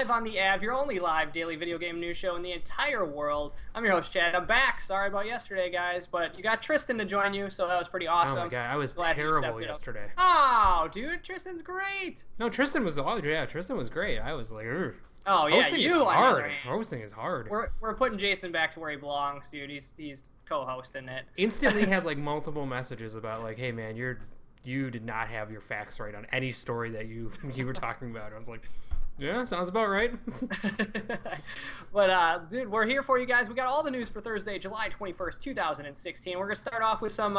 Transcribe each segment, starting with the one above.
live on the Av, your only live daily video game news show in the entire world. I'm your host, Chad. I'm back. Sorry about yesterday, guys, but you got Tristan to join you, so that was pretty awesome. Oh my god, I was Glad you terrible stepped up. yesterday. Oh, dude, Tristan's great. No, Tristan was Tristan was great. I was like, ugh. Oh yeah, Hosting is hard. Hosting is hard. We're putting Jason back to where he belongs, dude. He's co-hosting it. Instantly had like multiple messages about like, hey man, you did not have your facts right on any story that you were talking about. I was like, yeah, sounds about right. But dude, we're here for you guys. We got all the news for Thursday, July 21st, 2016. We're gonna start off with some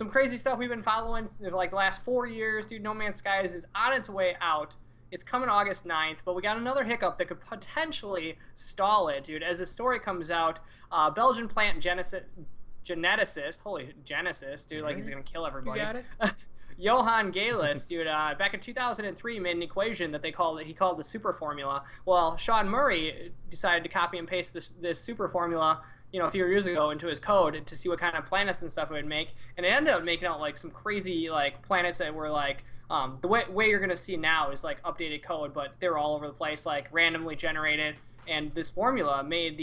crazy stuff we've been following like the last 4 years, dude. No Man's Sky is on its way out. It's coming August 9th, but we got another hiccup that could potentially stall it, dude. As the story comes out, Belgian plant geneticist, holy Genesis, dude, like he's gonna kill everybody. You got it. Johan Galis, dude, back in 2003 made an equation that he called the Superformula. Well, Sean Murray decided to copy and paste this Superformula, a few years ago into his code to see what kind of planets and stuff it would make, and it ended up making out like some crazy like planets that were like the way you're gonna see now is like updated code, but they were all over the place, like randomly generated. And this formula made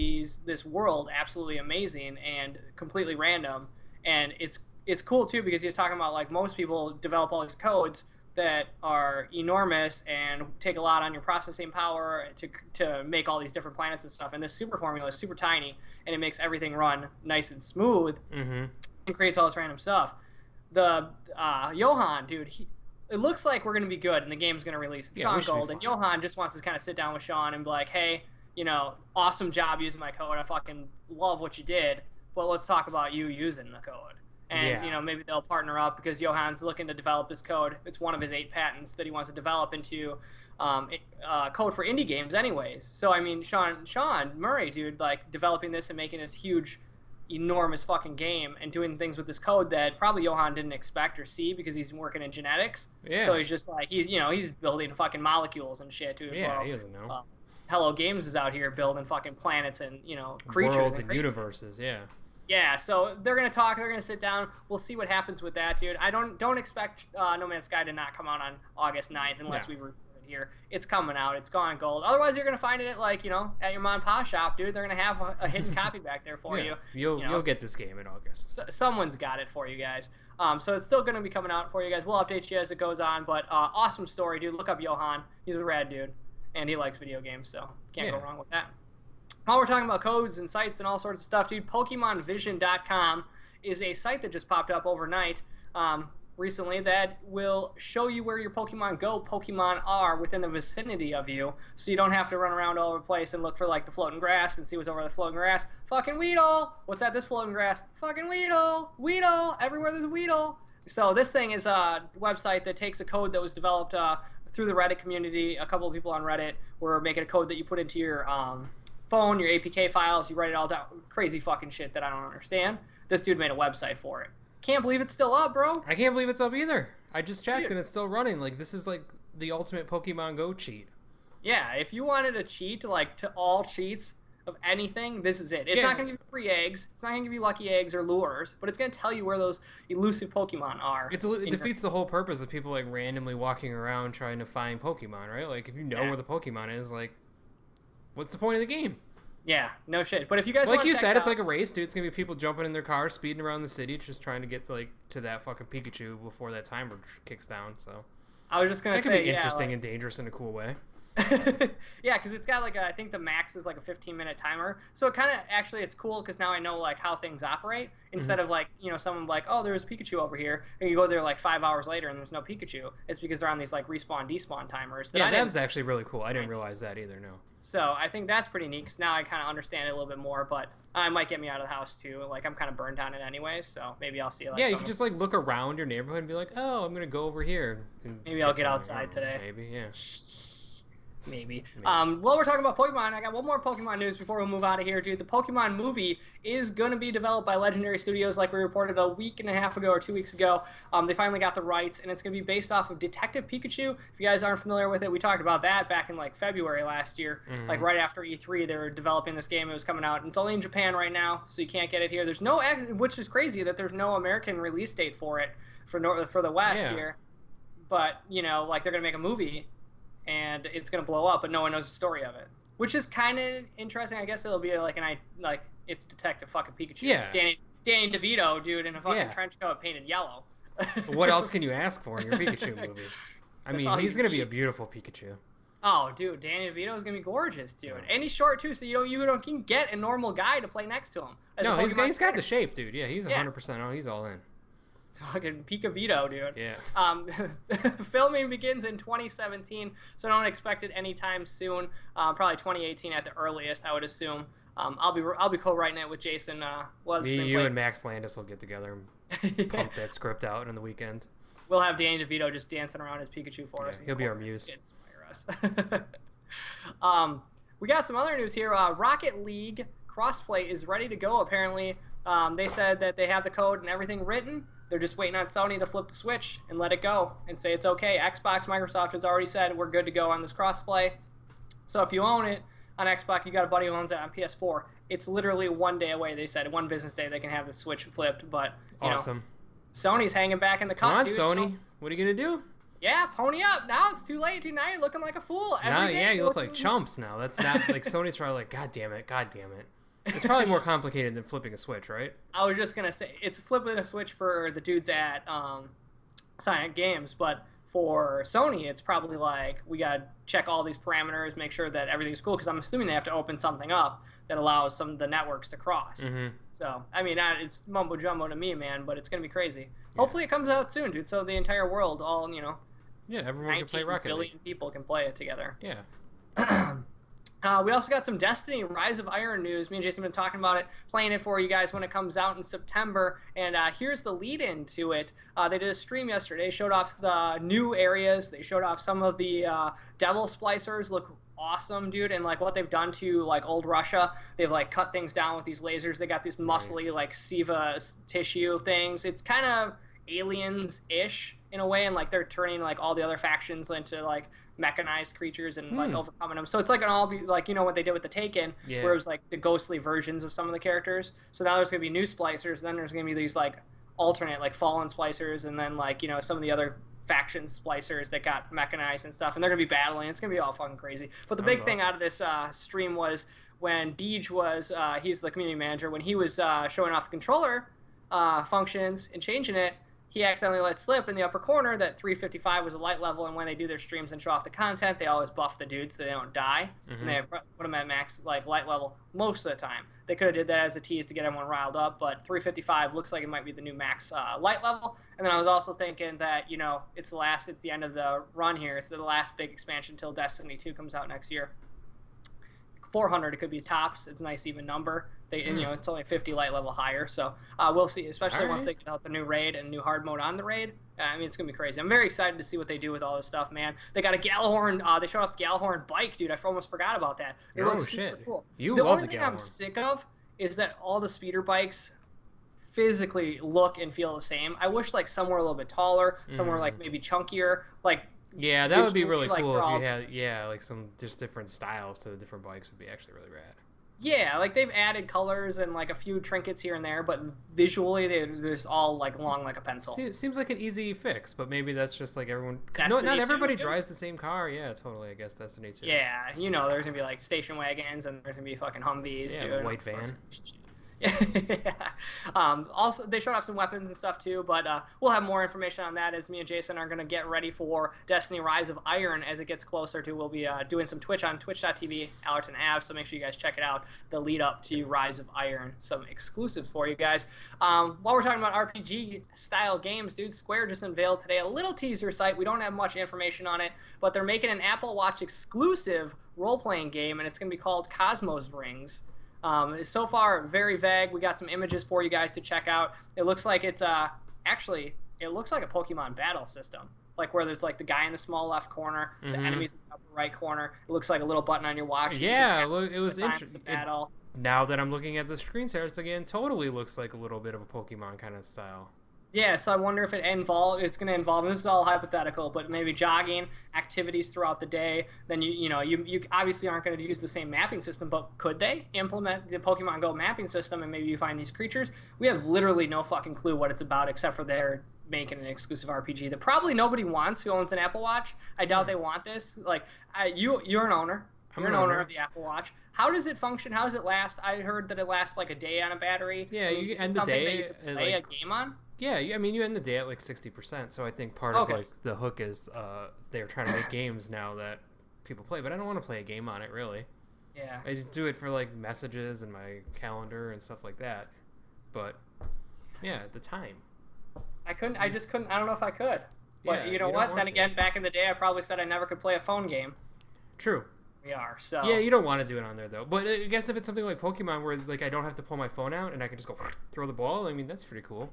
this world absolutely amazing and completely random. And it's cool too because he's talking about like most people develop all these codes that are enormous and take a lot on your processing power to make all these different planets and stuff. And this super formula is super tiny and it makes everything run nice and smooth and creates all this random stuff. The Johan, dude, it looks like we're going to be good and the game's going to release. It's gone gold. And Johan just wants to kind of sit down with Sean and be like, hey, awesome job using my code. I fucking love what you did, but let's talk about you using the code. And, maybe they'll partner up because Johan's looking to develop this code. It's one of his 8 patents that he wants to develop into code for indie games anyways. So, I mean, Sean Murray, dude, like developing this and making this huge, enormous fucking game and doing things with this code that probably Johan didn't expect or see because he's working in genetics. Yeah. So he's just like, he's building fucking molecules and shit, dude. Yeah, he doesn't know. Hello Games is out here building fucking planets and, creatures. Worlds and universes, yeah. Yeah, so they're going to talk, they're going to sit down. We'll see what happens with that, dude. I don't expect No Man's Sky to not come out on August 9th unless we record it here. It's coming out. It's gone gold. Otherwise, you're going to find it at, like, at your mom and pop shop, dude. They're going to have a hidden copy back there for you. You'll get this game in August. Someone's got it for you guys. So it's still going to be coming out for you guys. We'll update you as it goes on, but awesome story, dude. Look up Johan. He's a rad dude, and he likes video games, so can't go wrong with that. While we're talking about codes and sites and all sorts of stuff, dude, PokemonVision.com is a site that just popped up overnight recently that will show you where your Pokemon are within the vicinity of you, so you don't have to run around all over the place and look for like the floating grass and see what's over the floating grass. Fucking Weedle! What's at this floating grass? Fucking Weedle! Weedle! Everywhere there's a Weedle! So this thing is a website that takes a code that was developed through the Reddit community. A couple of people on Reddit were making a code that you put into your phone, your APK files, you write it all down. Crazy fucking shit that I don't understand. This dude made a website for it. Can't believe it's still up, bro. I can't believe it's up either. I just checked and it's still running. Like, this is like the ultimate Pokemon Go cheat. Yeah, if you wanted a cheat, like to all cheats of anything, this is it. It's not going to give you free eggs. It's not going to give you lucky eggs or lures, but it's going to tell you where those elusive Pokemon are. It defeats the whole purpose of people like randomly walking around trying to find Pokemon, right? Like, if you know where the Pokemon is, like, what's the point of the game? Yeah, no shit. But if you guys like you said, it's like a race, dude. It's gonna be people jumping in their cars, speeding around the city, just trying to get to that fucking Pikachu before that timer kicks down. So I was just gonna say, that could be interesting and dangerous in a cool way. Yeah, because it's got like I think the max is like a 15-minute timer, so it kind of actually it's cool because now I know like how things operate instead of like someone like, oh, there's Pikachu over here, and you go there like 5 hours later and there's no Pikachu. It's because they're on these like respawn despawn timers. That was actually really cool. I didn't realize that either. No. So I think that's pretty neat because now I kind of understand it a little bit more, but it might get me out of the house too. Like I'm kind of burned on it anyways, so maybe I'll see. Like, you can just like look around your neighborhood and be like, oh, I'm gonna go over here. And maybe I'll get outside today. Maybe, yeah. Maybe. While we're talking about Pokemon, I got one more Pokemon news before we move out of here, dude. The Pokemon movie is going to be developed by Legendary Studios, like we reported a week and a half ago or 2 weeks ago. They finally got the rights, and it's going to be based off of Detective Pikachu. If you guys aren't familiar with it, we talked about that back in like February last year. Like right after E3, they were developing this game. It was coming out, and it's only in Japan right now, so you can't get it here. There's no, which is crazy that there's no American release date for it for the West here. But like they're going to make a movie. and it's gonna blow up, but no one knows the story of it, which is kind of interesting. I guess it'll be like it's Detective fucking Pikachu. Yeah. It's Danny DeVito, dude, in a fucking trench coat painted yellow. What else can you ask for in your Pikachu movie? I mean, he's gonna be a beautiful Pikachu. Oh, dude, Danny DeVito is gonna be gorgeous, dude, and he's short too, so you can get a normal guy to play next to him. No, he's got the shape, dude. Yeah, he's 100%. Oh, he's all in. Fucking Pika Vito, dude. Yeah. Filming begins in 2017, so don't expect it anytime soon. Probably 2018 at the earliest, I would assume. I'll be co-writing it with Jason. You and Max Landis will get together and pump that script out on the weekend. We'll have Danny DeVito just dancing around as Pikachu for us. He'll be our muse. Inspire us. We got some other news here. Rocket League crossplay is ready to go. Apparently, they said that they have the code and everything written. They're just waiting on Sony to flip the switch and let it go and say it's okay. Xbox, Microsoft has already said we're good to go on this crossplay. So if you own it on Xbox, you got a buddy who owns it on PS4. It's literally one day away. They said 1 business day they can have the switch flipped. But awesome. Sony's hanging back in the cut. Come on, dude. Sony. What are you gonna do? Yeah, pony up. Now it's too late, dude. Now you're looking like a fool. You look like chumps now. That's not like Sony's probably like, God damn it. It's probably more complicated than flipping a switch, right? I was just gonna say it's flipping a switch for the dudes at Science Games, but for Sony, it's probably like we gotta check all these parameters, make sure that everything's cool. Because I'm assuming they have to open something up that allows some of the networks to cross. Mm-hmm. So I mean, it's mumbo jumbo to me, man, but it's gonna be crazy. Yeah. Hopefully, it comes out soon, dude. So the entire world, all yeah, everyone can play Rocket League. 19 billion people can play it together. Yeah. We also got some Destiny Rise of Iron news. Me and Jason have been talking about it, playing it for you guys when it comes out in September. And here's the lead-in to it. They did a stream yesterday, showed off the new areas. They showed off some of the Devil Splicers. Look awesome, dude. And like what they've done to like old Russia, they've like cut things down with these lasers. They got these muscly like SIVA tissue things. It's kind of Aliens-ish in a way, and like they're turning like all the other factions into like mechanized creatures and like overcoming them. So it's like an all be like what they did with the Taken, where it was like the ghostly versions of some of the characters. So now there's gonna be new splicers, then there's gonna be these like alternate like fallen splicers, and then like some of the other faction splicers that got mechanized and stuff, and they're gonna be battling. It's gonna be all fucking crazy. But the big thing out of this stream was when Deej was he's the community manager, when he was showing off the controller functions and changing it. He accidentally let slip in the upper corner that 355 was a light level, and when they do their streams and show off the content, they always buff the dudes so they don't die, and they put them at max like light level most of the time. They could have did that as a tease to get everyone riled up, but 355 looks like it might be the new max light level. And then I was also thinking that it's the end of the run here. It's the last big expansion until Destiny 2 comes out next year. 400 it could be tops. It's a nice even number. It's only 50 light level higher, so we'll see, especially once they get out the new raid and new hard mode on the raid. I mean, it's gonna be crazy. I'm very excited to see what they do with all this stuff, man. They got a Gjallarhorn. They showed off the Gjallarhorn bike, dude. I almost forgot about that. It looks super cool. The only thing I'm sick of is that all the speeder bikes physically look and feel the same. I wish like some were a little bit taller, some were like maybe chunkier, like. Yeah, that would be really cool if you had like some just different styles to the different bikes. Would be actually really rad. Yeah, like they've added colors and like a few trinkets here and there, but visually they're just all like long like a pencil. Seems like an easy fix, but maybe that's just like everyone. Because not everybody drives the same car. Yeah, totally. I guess Destiny 2. Yeah, there's gonna be like station wagons and there's gonna be fucking Humvees. Yeah, dude. White van. Yeah. Also, they showed off some weapons and stuff too, but we'll have more information on that as me and Jason are going to get ready for Destiny Rise of Iron as it gets closer to. We'll be doing some Twitch on twitch.tv, Allerton Ave, so make sure you guys check it out, the lead up to Rise of Iron. Some exclusives for you guys. While we're talking about RPG-style games, dude, Square just unveiled today a little teaser site. We don't have much information on it, but they're making an Apple Watch exclusive role-playing game, and it's going to be called Cosmos Rings. So far, very vague. We got some images for you guys to check out. It looks like it's it looks like a Pokemon battle system, like where there's like the guy in the small left corner, the enemies in the upper right corner. It looks like a little button on your watch. Yeah, look, it was interesting. Now that I'm looking at the screenshots again, totally looks like a little bit of a Pokemon kind of style. Yeah, so I wonder if it's going to involve, and this is all hypothetical, but maybe jogging, activities throughout the day. Then you obviously aren't going to use the same mapping system, but could they implement the Pokemon Go mapping system and maybe you find these creatures? We have literally no fucking clue what it's about except for making an exclusive RPG that probably nobody wants who owns an Apple Watch. I doubt they want this. Like, you're an owner. You're an owner of the Apple Watch. How does it function? How does it last? I heard that it lasts like a day on a battery. Yeah, you end the day. That you could play a game on? Yeah, I mean, you end the day at like 60%. So I think part of like the hook is they're trying to make games now that people play, but I don't want to play a game on it really. Yeah. I just do it for like messages and my calendar and stuff like that. But yeah, the time. I just couldn't. I don't know if I could. But you know what? Then again, back in the day, I probably said I never could play a phone game. True. We are, so. Yeah, you don't want to do it on there though. But I guess if it's something like Pokemon, where like I don't have to pull my phone out and I can just go throw the ball. I mean, that's pretty cool.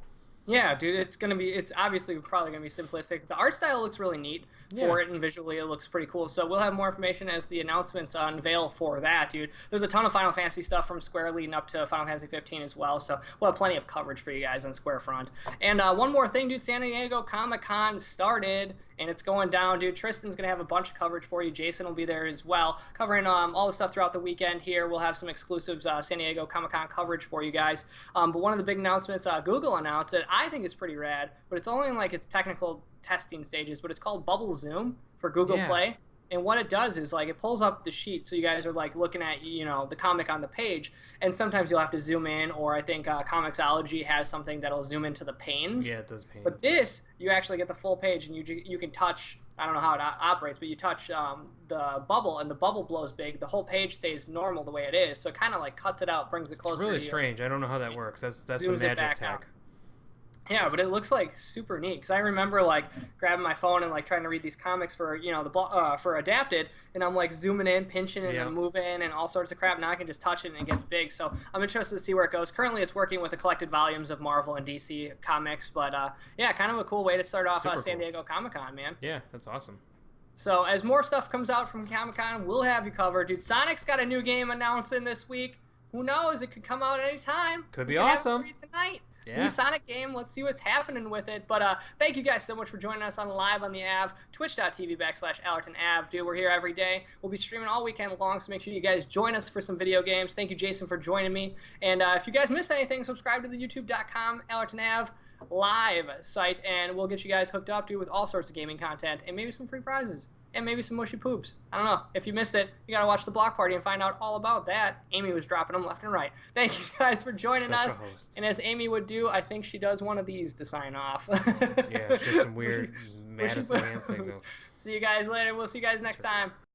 Yeah, dude, it's obviously probably going to be simplistic. The art style looks really neat for it, and visually it looks pretty cool. So we'll have more information as the announcements unveil for that, dude. There's a ton of Final Fantasy stuff from Square leading up to Final Fantasy 15 as well, so we'll have plenty of coverage for you guys on Square Front. And one more thing, dude, San Diego Comic-Con started, and it's going down, dude. Tristan's going to have a bunch of coverage for you. Jason will be there as well, covering all the stuff throughout the weekend here. We'll have some exclusive San Diego Comic-Con coverage for you guys. But one of the big announcements, Google announced that I think is pretty rad, but it's only in like its technical testing stages, but it's called Bubble Zoom for Google Play. And what it does is like it pulls up the sheet, so you guys are like looking at the comic on the page, and sometimes you'll have to zoom in, or I think Comixology has something that'll zoom into the panes. Yeah, it does panes. But this, you actually get the full page, and you can touch. I don't know how it operates, but you touch the bubble, and the bubble blows big. The whole page stays normal the way it is, so it kind of like cuts it out, brings it closer. It's really to you. strange. I don't know how that works. That's Zooms some it back magic tech. out. Yeah, but it looks like super neat, because I remember like grabbing my phone and like trying to read these comics for for Adapted, and I'm like zooming in, pinching, and I'm moving, and all sorts of crap. Now I can just touch it and it gets big. So I'm interested to see where it goes. Currently, it's working with the collected volumes of Marvel and DC comics, but yeah, kind of a cool way to start off San Diego Comic-Con, man. Yeah, that's awesome. So as more stuff comes out from Comic-Con, we'll have you covered, dude. Sonic's got a new game announcing this week. Who knows? It could come out anytime. Could be awesome. Have it for you tonight. Yeah. New Sonic game. Let's see what's happening with it. But thank you guys so much for joining us on live on the Av, twitch.tv/Allerton Av. Dude, we're here every day. We'll be streaming all weekend long, so make sure you guys join us for some video games. Thank you, Jason, for joining me. And if you guys missed anything, subscribe to the youtube.com Allerton Av live site, and we'll get you guys hooked up, dude, with all sorts of gaming content and maybe some free prizes. And maybe some mushy poops. I don't know. If you missed it, you gotta watch the block party and find out all about that. Amy was dropping them left and right. Thank you guys for joining us. Host. And as Amy would do, I think she does one of these to sign off. Yeah, just some weird Madison hand signals. See you guys later. We'll see you guys next time.